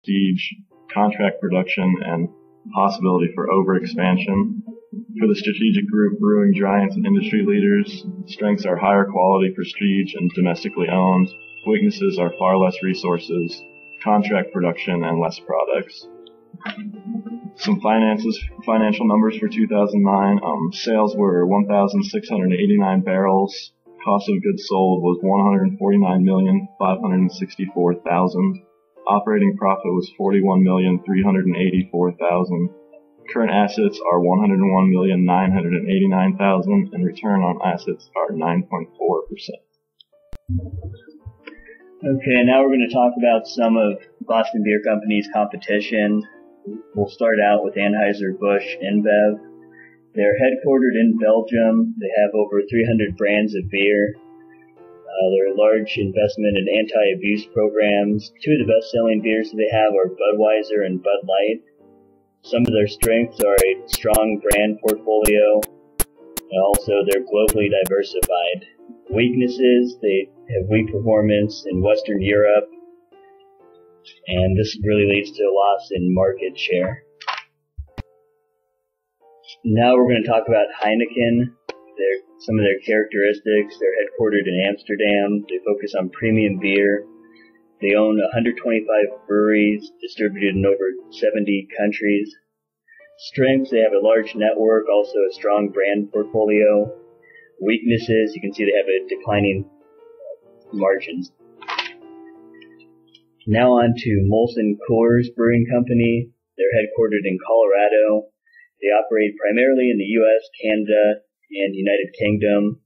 prestige, contract production, and possibility for overexpansion. For the strategic group, brewing giants and industry leaders, strengths are higher quality, prestige, and domestically owned. Weaknesses are far less resources, contract production, and less products. Some financial numbers for 2009. Sales were 1,689 barrels. Cost of goods sold was $149,564,000. Operating profit was $41,384,000. Current assets are $101,989,000, and return on assets are 9.4%. Okay, now we're going to talk about some of Boston Beer Company's competition. We'll start out with Anheuser-Busch InBev. They're headquartered in Belgium. They have over 300 brands of beer. They're a large investment in anti-abuse programs. Two of the best-selling beers that they have are Budweiser and Bud Light. Some of their strengths are a strong brand portfolio, and also they're globally diversified. Weaknesses, they have weak performance in Western Europe, and this really leads to a loss in market share. Now we're going to talk about Heineken. Some of their characteristics. They're headquartered in Amsterdam. They focus on premium beer. They own 125 breweries distributed in over 70 countries. Strengths, they have a large network, also a strong brand portfolio. Weaknesses, you can see they have a declining margins. Now on to Molson Coors Brewing Company. They're headquartered in Colorado. They operate primarily in the U.S., Canada, and United Kingdom.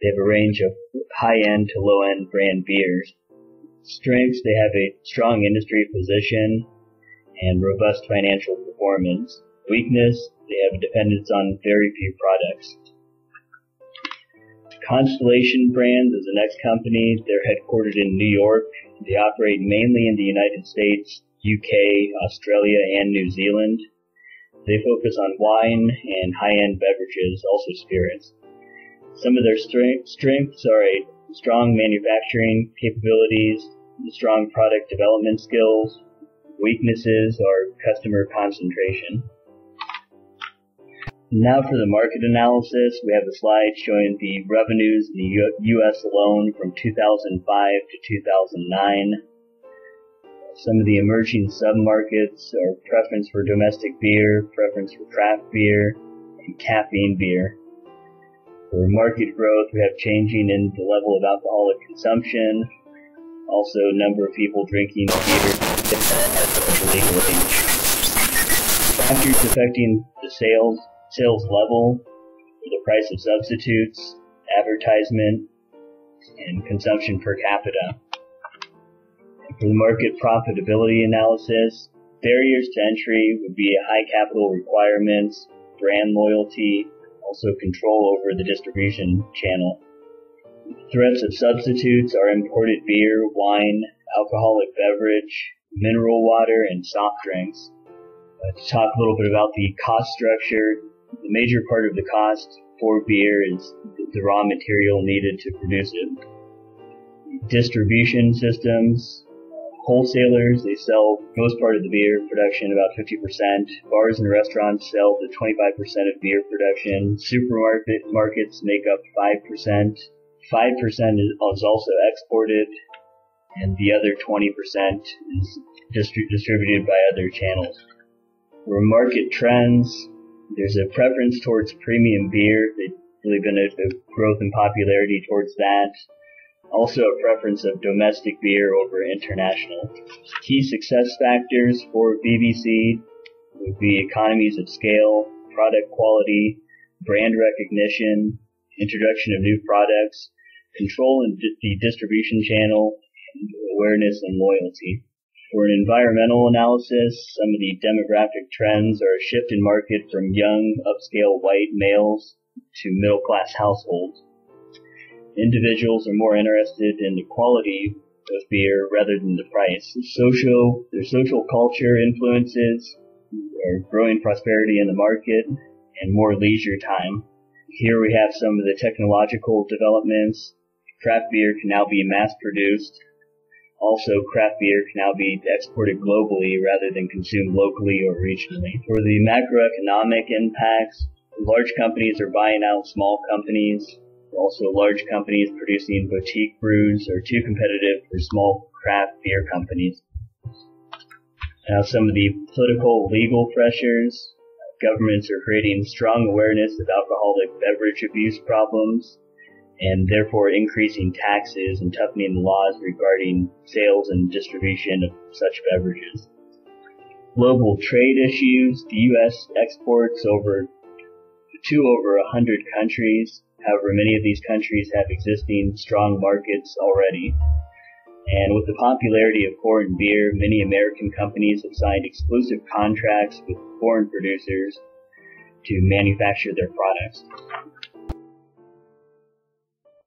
They have a range of high-end to low-end brand beers. Strengths, they have a strong industry position and robust financial performance. Weakness, they have a dependence on very few products. Constellation Brands is the next company. They're headquartered in New York. They operate mainly in the United States, UK, Australia, and New Zealand. They focus on wine and high-end beverages, also spirits. Some of their strengths are a strong manufacturing capabilities, strong product development skills. Weaknesses are customer concentration. Now for the market analysis, we have a slide showing the revenues in the U.S. alone from 2005 to 2009. Some of the emerging sub-markets are preference for domestic beer, preference for craft beer, and caffeine beer. For market growth, we have changing in the level of alcoholic consumption, also number of people drinking beer at the legal age. Factors affecting the sales level, the price of substitutes, advertisement, and consumption per capita. For the market profitability analysis, barriers to entry would be high capital requirements, brand loyalty, also control over the distribution channel. Threats of substitutes are imported beer, wine, alcoholic beverage, mineral water, and soft drinks. To talk a little bit about the cost structure, the major part of the cost for beer is the raw material needed to produce it. Distribution systems, wholesalers, they sell most part of the beer production, about 50%. Bars and restaurants sell to 25% of beer production. Supermarkets make up 5%. 5% is also exported, and the other 20% is distributed by other channels. For market trends, there's a preference towards premium beer. There's really been a growth in popularity towards that. Also a preference of domestic beer over international. Key success factors for BBC would be economies of scale, product quality, brand recognition, introduction of new products, control in the distribution channel, and awareness and loyalty. For an environmental analysis, some of the demographic trends are a shift in market from young, upscale white males to middle-class households. Individuals are more interested in the quality of beer rather than the price. Their social culture influences are growing prosperity in the market and more leisure time. Here we have some of the technological developments. Craft beer can now be mass-produced. Also, craft beer can now be exported globally rather than consumed locally or regionally. For the macroeconomic impacts, large companies are buying out small companies. Also, large companies producing boutique brews are too competitive for small craft beer companies. Now, some of the political legal pressures. Governments are creating strong awareness of alcoholic beverage abuse problems and therefore increasing taxes and toughening the laws regarding sales and distribution of such beverages. Global trade issues. The U.S. exports to over 100 countries. However, many of these countries have existing strong markets already. And with the popularity of foreign beer, many American companies have signed exclusive contracts with foreign producers to manufacture their products.